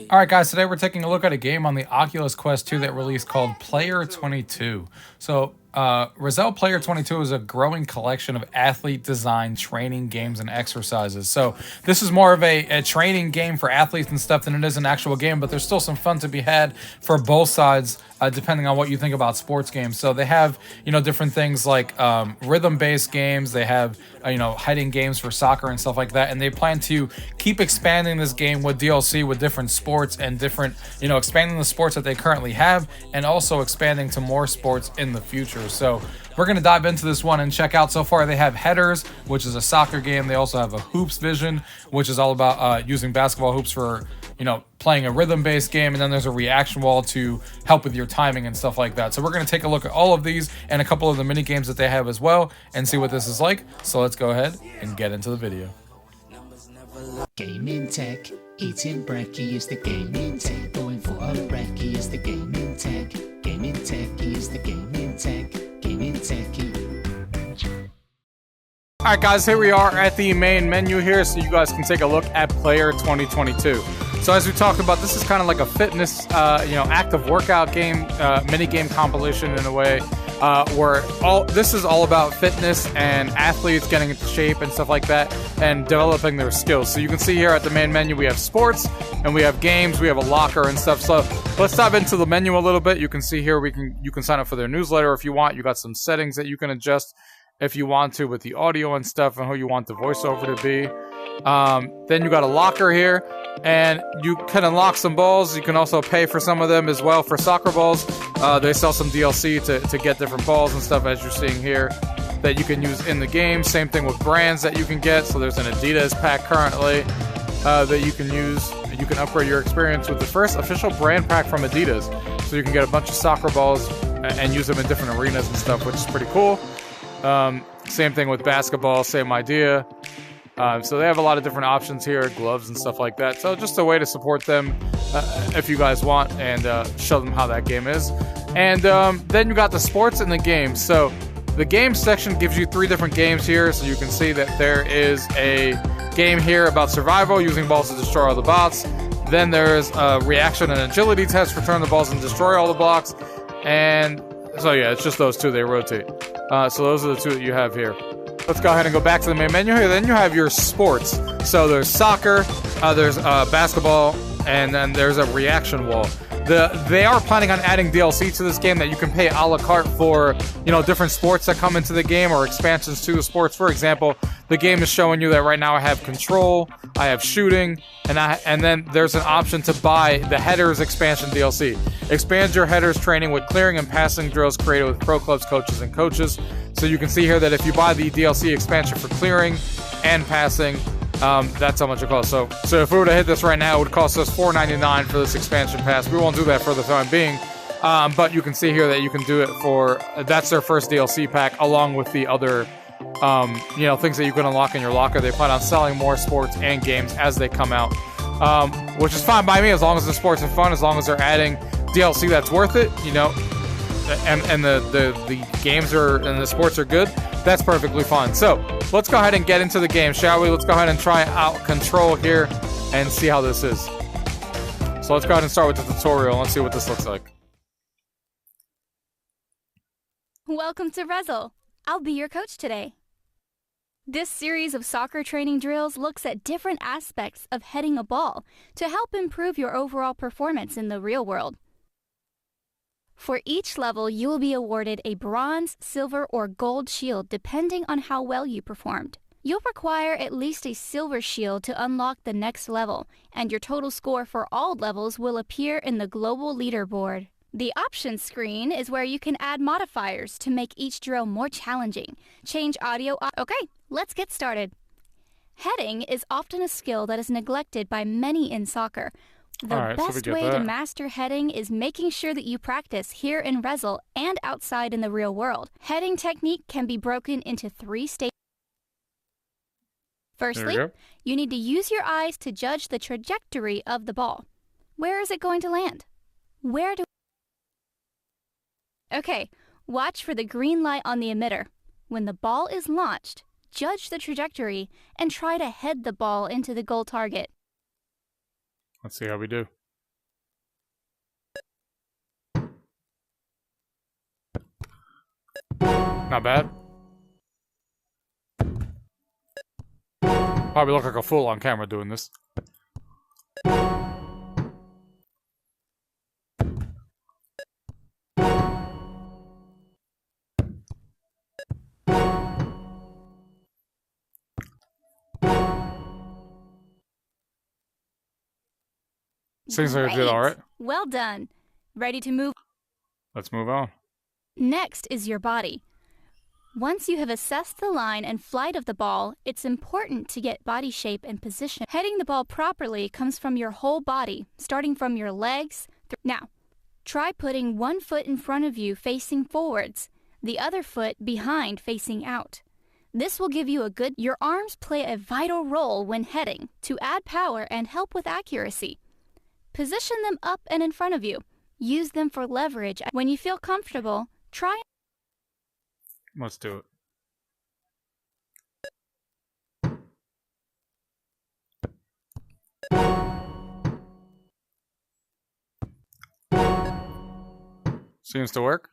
Alright guys, today we're taking a look at a game on the Oculus Quest 2 that released called Player 22. So, Rezeill Player 22 is a growing collection of athlete-designed training games and exercises. So, this is more of a training game for athletes and stuff than it is an actual game, but there's still some fun to be had for both sides, depending on what you think about sports games. So, they have, different things like rhythm-based games, they have, heading games for soccer and stuff like that, and they plan to keep expanding this game with DLC with different sports and different, expanding the sports that they currently have and also expanding to more sports in the future. So we're going to dive into this one and check out. So far they have Headers, which is a soccer game. They also have a Hoops Vision, which is all about using basketball hoops for, playing a rhythm-based game. And then there's a reaction wall to help with your timing and stuff like that. So we're going to take a look at all of these and a couple of the mini games that they have as well and see what this is like. So let's go ahead and get into the video. Gaming tech, eating brekkie is the gaming tech. Going for a brekkie is the gaming tech. Gaming techie is the gaming tech. Gaming techie. Alright guys, here we are at the main menu here, so you guys can take a look at Player 2022. So as we talked about, this is kind of like a fitness, active workout game, mini game compilation in a way, where this is all about fitness and athletes getting into shape and stuff like that, and developing their skills. So you can see here at the main menu we have sports and we have games, we have a locker and stuff. So let's dive into the menu a little bit. You can see here you can sign up for their newsletter if you want. You got some settings that you can adjust if you want to with the audio and stuff and who you want the voiceover to be. Then you got a locker here, and you can unlock some balls. You can also pay for some of them as well for soccer balls. They sell some DLC to get different balls and stuff, as you're seeing here, that you can use in the game. Same thing with brands that you can get. So there's an Adidas pack currently that you can use. You can upgrade your experience with the first official brand pack from Adidas. So you can get a bunch of soccer balls and use them in different arenas and stuff, which is pretty cool. Same thing with basketball, same idea. So they have a lot of different options here, gloves and stuff like that. So just a way to support them if you guys want, and show them how that game is. And then you got the sports and the games. So the games section gives you 3 different games here. So you can see that there is a game here about survival, using balls to destroy all the bots. Then there's a reaction and agility test, return the balls and destroy all the blocks. And so yeah, it's just those 2, they rotate. So those are the 2 that you have here. Let's go ahead and go back to the main menu here. Then you have your sports. So there's soccer, there's basketball, and then there's a reaction wall. They are planning on adding DLC to this game that you can pay a la carte for, different sports that come into the game or expansions to the sports. For example, the game is showing you that right now I have control, I have shooting, and then there's an option to buy the headers expansion DLC. Expand your headers training with clearing and passing drills created with pro clubs, coaches, and coaches. So you can see here that if you buy the DLC expansion for clearing and passing, that's how much it costs. So if we were to hit this right now, it would cost us $4.99 for this expansion pass. We won't do that for the time being. But you can see here that you can do it for, that's their first DLC pack, along with the other, things that you can unlock in your locker. They plan on selling more sports and games as they come out, which is fine by me, as long as the sports are fun, as long as they're adding DLC that's worth it, and the games and the sports are good. That's perfectly fine. So let's go ahead and get into the game, shall we? Let's go ahead and try out Control here and see how this is. So let's go ahead and start with the tutorial and let's see what this looks like. Welcome to Rezeill. I'll be your coach today. This series of soccer training drills looks at different aspects of heading a ball to help improve your overall performance in the real world. For each level, you will be awarded a bronze, silver, or gold shield depending on how well you performed. You'll require at least a silver shield to unlock the next level, and your total score for all levels will appear in the global leaderboard. The options screen is where you can add modifiers to make each drill more challenging. Change audio. Okay, let's get started. Heading is often a skill that is neglected by many in soccer. The best way to master heading is making sure that you practice here in Rezeill and outside in the real world. Heading technique can be broken into 3 stages. Firstly, you need to use your eyes to judge the trajectory of the ball. Where is it going to land? Okay, watch for the green light on the emitter. When the ball is launched, judge the trajectory and try to head the ball into the goal target. Let's see how we do. Not bad. Probably look like a fool on camera doing this. Seems like I did all right. Well done. Ready to move? Let's move on. Next is your body. Once you have assessed the line and flight of the ball, it's important to get body shape and position. Heading the ball properly comes from your whole body, starting from your legs. Now, try putting one foot in front of you facing forwards, the other foot behind facing out. This will give you a good... Your arms play a vital role when heading to add power and help with accuracy. Position them up and in front of you. Use them for leverage. When you feel comfortable, try... Let's do it. Seems to work.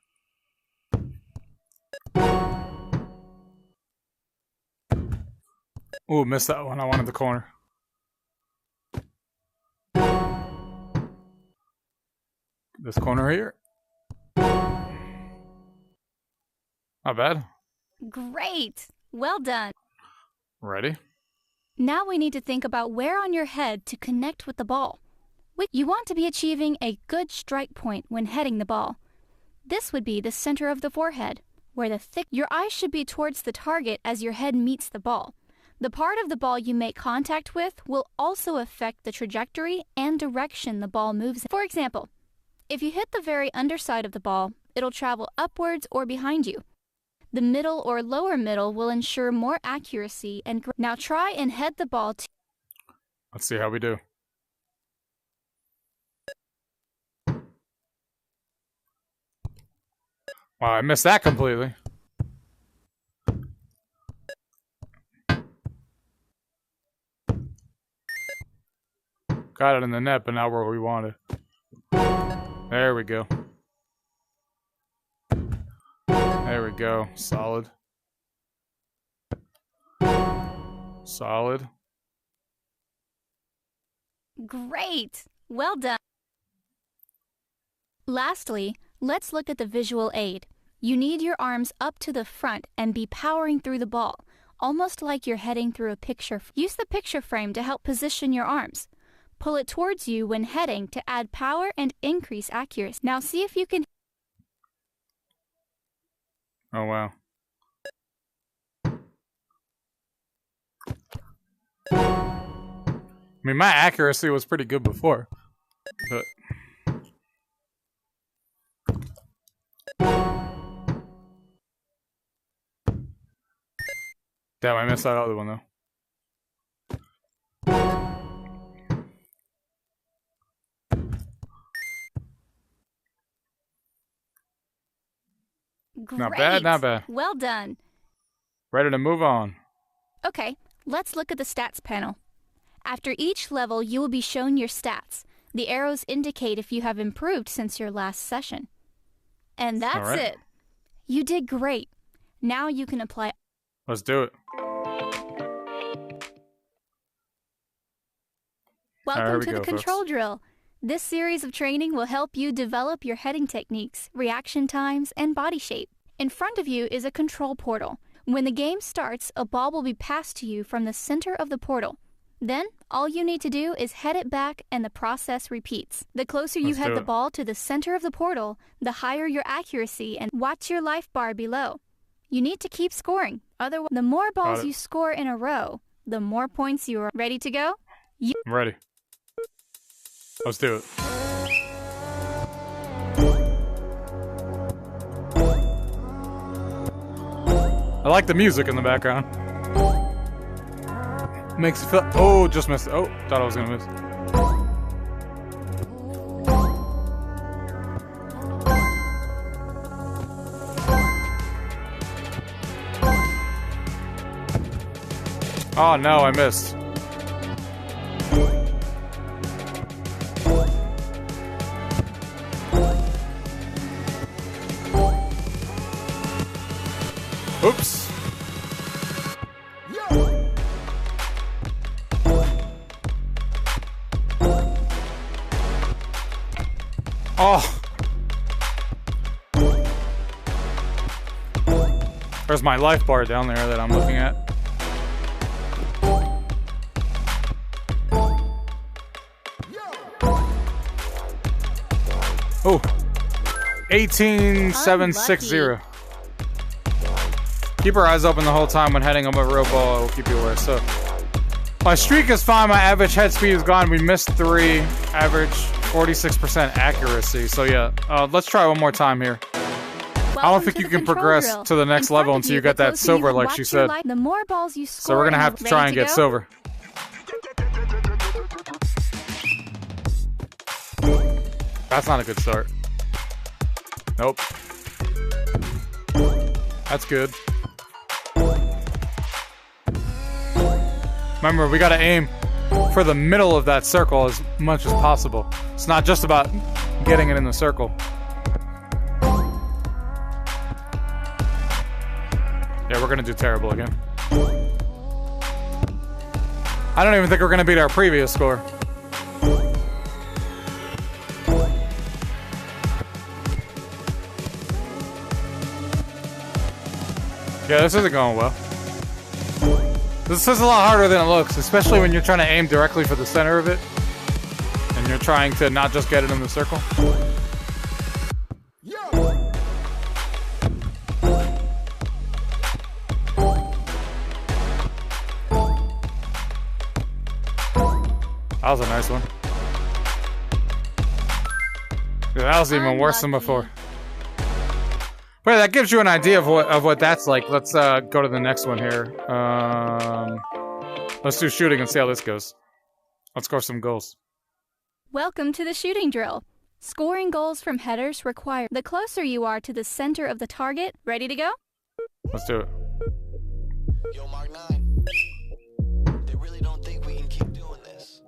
Ooh, missed that one. I wanted the corner. This corner here. Not bad. Great! Well done. Ready? Now we need to think about where on your head to connect with the ball. You want to be achieving a good strike point when heading the ball. This would be the center of the forehead, where your eyes should be towards the target as your head meets the ball. The part of the ball you make contact with will also affect the trajectory and direction the ball moves in. For example, if you hit the very underside of the ball, it'll travel upwards or behind you. The middle or lower middle will ensure more accuracy and... Now try and head the ball to... Let's see how we do. Wow, I missed that completely. Got it in the net, but not where we wanted. There we go. There we go. Solid. Solid. Great! Well done. Lastly, let's look at the visual aid. You need your arms up to the front and be powering through the ball, almost like you're heading through a picture. Use the picture frame to help position your arms. Pull it towards you when heading to add power and increase accuracy. Now see if you can... Oh, wow. I mean, my accuracy was pretty good before, but... Damn, I missed that other one, though. Great. Not bad, not bad. Well done. Ready to move on. Okay, let's look at the stats panel. After each level, you will be shown your stats. The arrows indicate if you have improved since your last session. And that's right. it. You did great. Now you can apply... Let's do it. Welcome to the folks. control drill. This series of training will help you develop your heading techniques, reaction times, and body shape. In front of you is a control portal. When the game starts, a ball will be passed to you from the center of the portal. Then, all you need to do is head it back and the process repeats. The closer you head the ball to the center of the portal, the higher your accuracy, and watch your life bar below. You need to keep scoring. Otherwise, the more balls you score in a row, the more points you are. Ready to go? I'm ready. Let's do it. I like the music in the background. Makes you feel... Oh, just missed it. Oh, thought I was gonna miss. Oh no, I missed. Oh! There's my life bar down there that I'm looking at. Oh! 18,760. Keep your eyes open the whole time when heading up a real ball. I will keep you aware. So, my streak is fine. My average head speed is gone. We missed 3. Average 46% accuracy. So yeah, let's try one more time here. I don't think you can progress to the next level until you get that silver, like she said. The more balls you score, So we're gonna have to try and get silver. That's not a good start. Nope. That's good. Remember, we gotta aim for the middle of that circle as much as possible. It's not just about getting it in the circle. Yeah, we're gonna do terrible again. I don't even think we're gonna beat our previous score. Yeah, this isn't going well. This is a lot harder than it looks, especially when you're trying to aim directly for the center of it. And you're trying to not just get it in the circle. That was a nice one. Yeah, that was even worse than before. But that gives you an idea of what that's like. Let's go to the next one here. Let's do shooting and see how this goes. Let's score some goals. Welcome to the shooting drill. Scoring goals from headers require the closer you are to the center of the target. Ready to go? Let's do it. Yo, Mark 9. They really don't think we can keep doing this.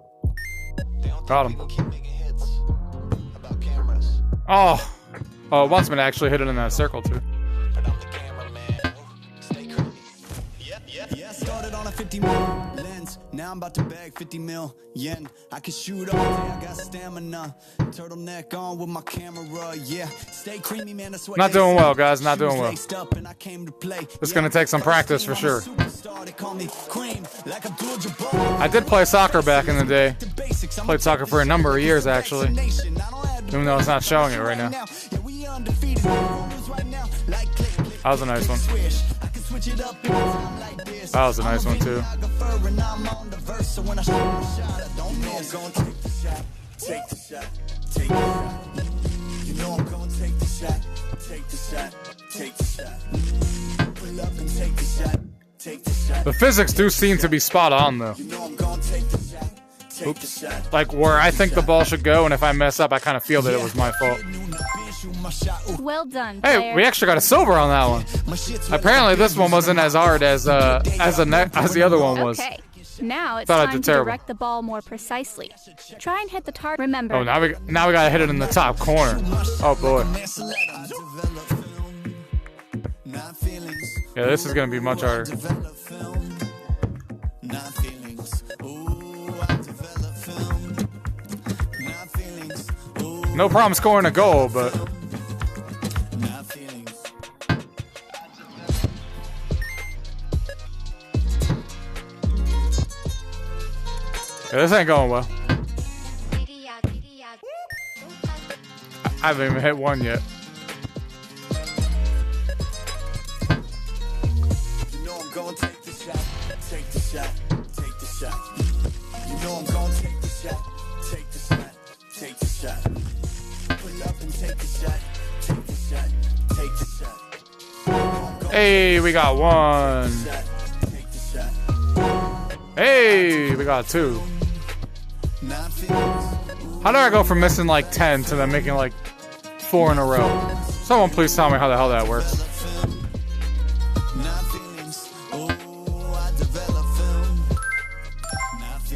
They don't Got think him. we can keep making hits about cameras. Oh! Oh, it wants me to actually hit it in that circle, too. But I'm the cameraman. Stay creepy. Yeah, started on a 50 mil lens. Now I'm about to bag 50 mil yen. I can shoot all day, I got stamina. Turtleneck on with my camera, yeah. Stay creamy, man, that's what Not they doing say. well, guys, not doing well. Laced up and I came to play. It's gonna take some practice for sure. They call me cream, like Abdul-Jabbar. I did play soccer back in the day. Played soccer for a number of years, actually. Even though it's not showing it right now. That was a nice one. That was a nice one, too. The physics do seem to be spot on, though. Oops. Like, where I think the ball should go, and if I mess up, I kind of feel that it was my fault. Well done, Hey, player. we actually got a silver on that one. Apparently, this one wasn't as hard as the other one was. Okay. Now it's Thought I time did to terrible. direct the ball more precisely. Try and hit the target. Remember, Oh, now we gotta hit it in the top corner. Oh boy. Yeah, this is gonna be much harder. No problem scoring a goal, but yeah, this ain't going well. I haven't even hit one yet. You know I'm gonna take the shot, take the shot, take the shot. You know I'm gonna take the shot, take the shot, take the shot. Pull up and take the shot, take the shot, take the shot. Hey, we got one. Take the shot. Hey, we got two. How do I go from missing like 10 to then making like 4 in a row? Someone please tell me how the hell that works.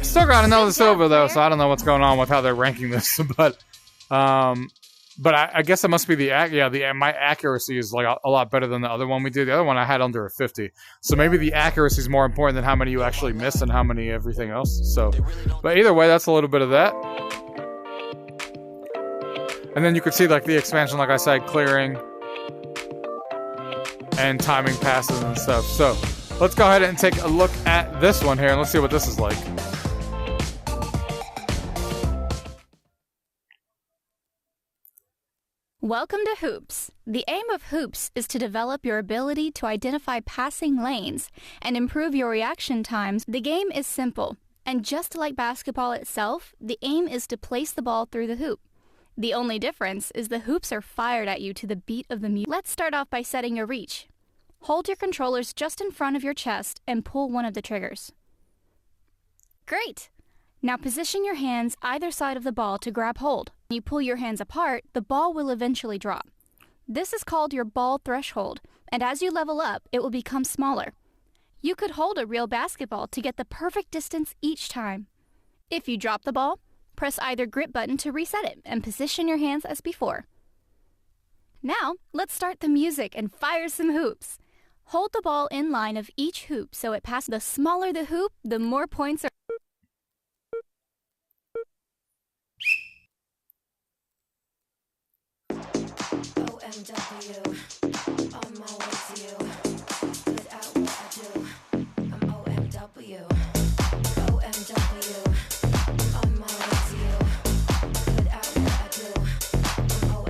Still got another silver though, so I don't know what's going on with how they're ranking this, but I guess it must be my accuracy is like a lot better than the other one we did. The other one I had under a 50, so maybe the accuracy is more important than how many you actually miss and how many everything else. So, but either way, that's a little bit of that. And then you could see like the expansion, like I said, clearing and timing passes and stuff. So let's go ahead and take a look at this one here, and let's see what this is like. Welcome to Hoops. The aim of Hoops is to develop your ability to identify passing lanes and improve your reaction times. The game is simple, and just like basketball itself, the aim is to place the ball through the hoop. The only difference is the hoops are fired at you to the beat of the music. Let's start off by setting your reach. Hold your controllers just in front of your chest and pull one of the triggers. Great! Now position your hands either side of the ball to grab hold. When you pull your hands apart, the ball will eventually drop. This is called your ball threshold, and as you level up, it will become smaller. You could hold a real basketball to get the perfect distance each time. If you drop the ball, press either grip button to reset it and position your hands as before. Now, let's start the music and fire some hoops. Hold the ball in line of each hoop so it passes. The smaller the hoop, the more points are. OMW, on my way to you. Put out what I do. I'm OMW. OMW, on my way to you. Put out what I do. I'm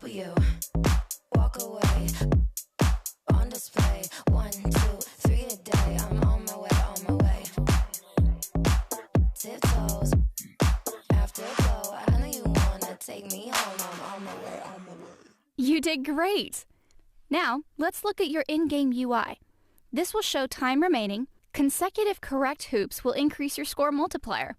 OMW. Walk away, on display. 1, 2, 3 a day. I'm on my way, on my way. Tiptoes, afterglow. I know you wanna take me home. I'm on my way, on my way. You did great! Now, let's look at your in-game UI. This will show time remaining. Consecutive correct hoops will increase your score multiplier.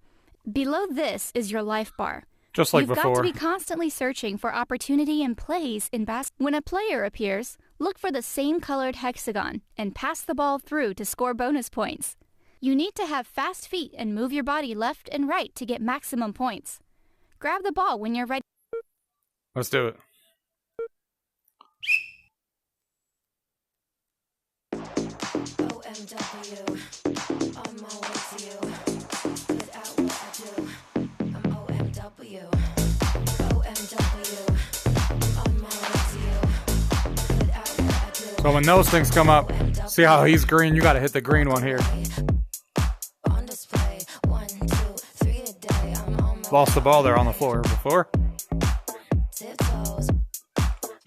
Below this is your life bar. Just like You've before. got to be constantly searching for opportunity and plays in basketball. When a player appears, look for the same colored hexagon and pass the ball through to score bonus points. You need to have fast feet and move your body left and right to get maximum points. Grab the ball when you're ready. Let's do it. OMW, on my way to you. Put out what I do. I'm OMW. OMW, on my way to you. Put out what I do. So when those things come up, see how he's green? You got to hit the green one here. On display, 1, 2, 3 a day. I'm on my Lost the ball there on the floor before. tiptoes.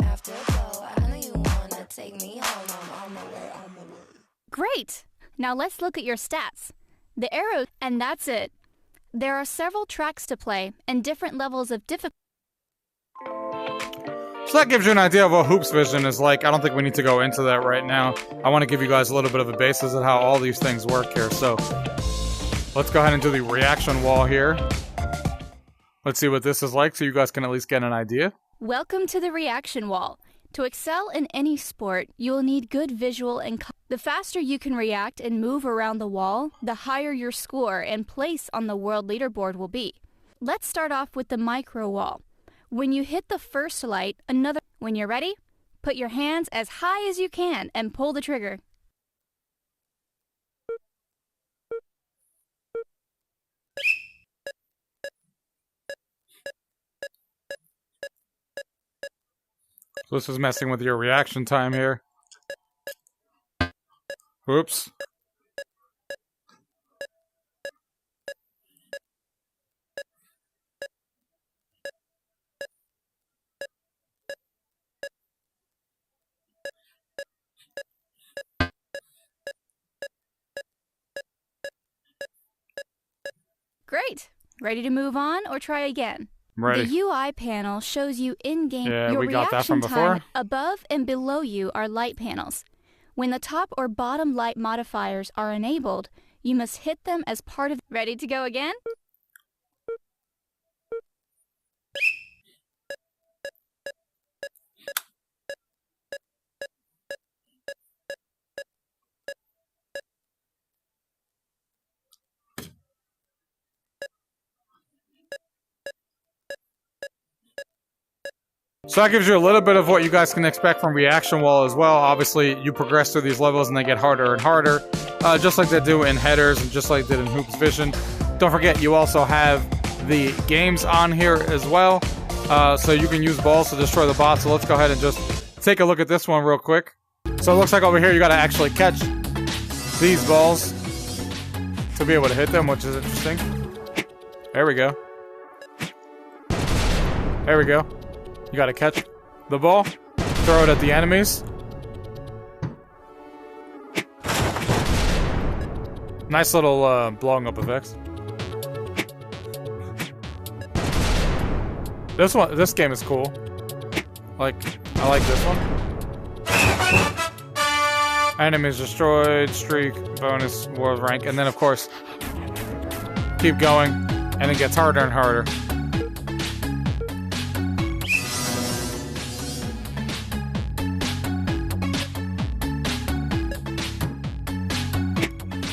Afterglow, I know you wanna take me home. I'm on my way, on my way. Great! Now let's look at your stats. The arrow, and that's it. There are several tracks to play and different levels of difficulty. So that gives you an idea of what Hoops Vision is like. I don't think we need to go into that right now. I want to give you guys a little bit of a basis of how all these things work here. So let's go ahead and do the reaction wall here. Let's see what this is like so you guys can at least get an idea. Welcome to the reaction wall. To excel in any sport, you will need good visual and the faster you can react and move around the wall, the higher your score and place on the world leaderboard will be. Let's start off with the micro wall. When you hit the first light, when you're ready, put your hands as high as you can and pull the trigger. So this is messing with your reaction time here. Oops. Great! Ready to move on or try again? I'm ready. The UI panel shows you in-game Yeah, your we got that reaction from time. before. Above and below you are light panels. When the top or bottom light modifiers are enabled, you must hit them as part of... Ready to go again? So that gives you a little bit of what you guys can expect from Reaction Wall as well. Obviously, you progress through these levels and they get harder and harder, just like they do in Headers and just like they did in Hoops Vision. Don't forget, you also have the games on here as well. so you can use balls to destroy the bots. So let's go ahead and just take a look at this one real quick. So it looks like over here you got to actually catch these balls to be able to hit them, which is interesting. There we go. There we go. You got to catch the ball, throw it at the enemies. Nice little blowing up effects. This game is cool. I like this one. Enemies destroyed, streak, bonus, world rank, and then of course, keep going, and it gets harder and harder.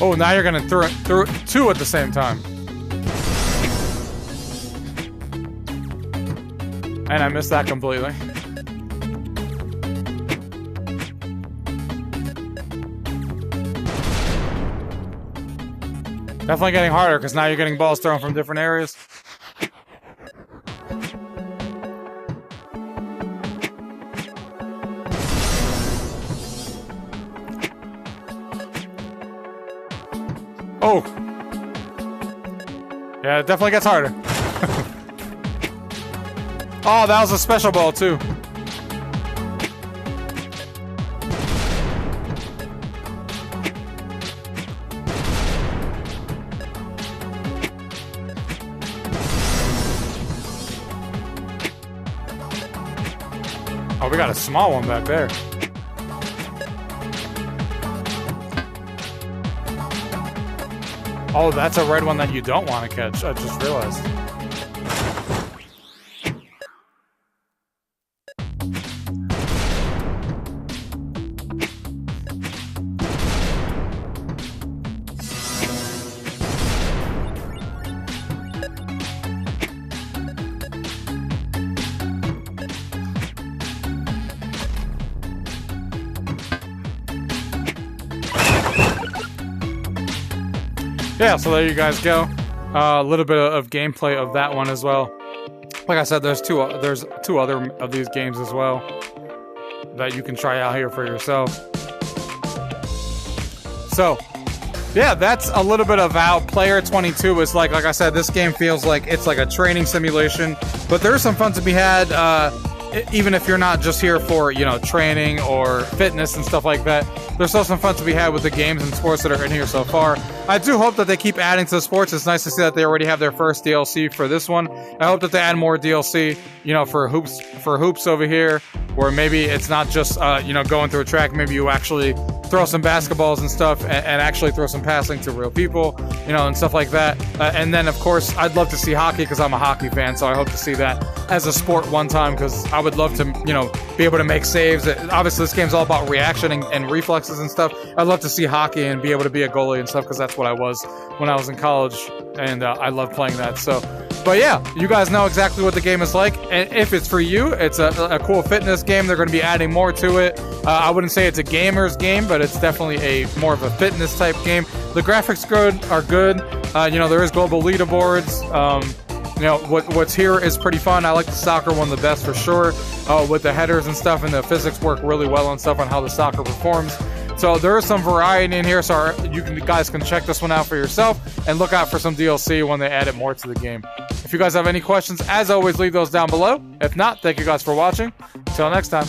Oh, now you're gonna throw two at the same time. And I missed that completely. Definitely getting harder because now you're getting balls thrown from different areas. Oh! Yeah, it definitely gets harder. Oh, that was a special ball too. Oh, we got a small one back there. Oh, that's a red one that you don't want to catch. I just realized. Yeah, so there you guys go. A little bit of gameplay of that one as well. Like I said, there's two other of these games as well that you can try out here for yourself. So, yeah, that's a little bit about Player 22. Is like I said, this game feels like it's like a training simulation, but there's some fun to be had. Even if you're not just here for, you know, training or fitness and stuff like that, there's still some fun to be had with the games and sports that are in here so far. I do hope that they keep adding to the sports. It's nice to see that they already have their first DLC for this one. I hope that they add more DLC, you know, for hoops over here, where maybe it's not just, you know, going through a track. Maybe you actually throw some basketballs and stuff and actually throw some passing to real people, you know, and stuff like that. And then, of course, I'd love to see hockey because I'm a hockey fan, so I hope to see that as a sport one time because I would love to, you know, be able to make saves. Obviously, this game's all about reaction and reflexes and stuff. I'd love to see hockey and be able to be a goalie and stuff because that's what I was when I was in college, and I love playing that. So, but yeah, you guys know exactly what the game is like, and if it's for you, it's a cool fitness game. They're going to be adding more to it. I wouldn't say it's a gamer's game, but it's definitely a more of a fitness type game. The graphics are good. You know, there is global leaderboards. You know, what's here is pretty fun. I like the soccer one the best for sure, with the headers and stuff, and the physics work really well on stuff on how the soccer performs. So there is some variety in here, so you guys can check this one out for yourself and look out for some DLC when they add it more to the game. If you guys have any questions, as always, leave those down below. If not, thank you guys for watching. Until next time.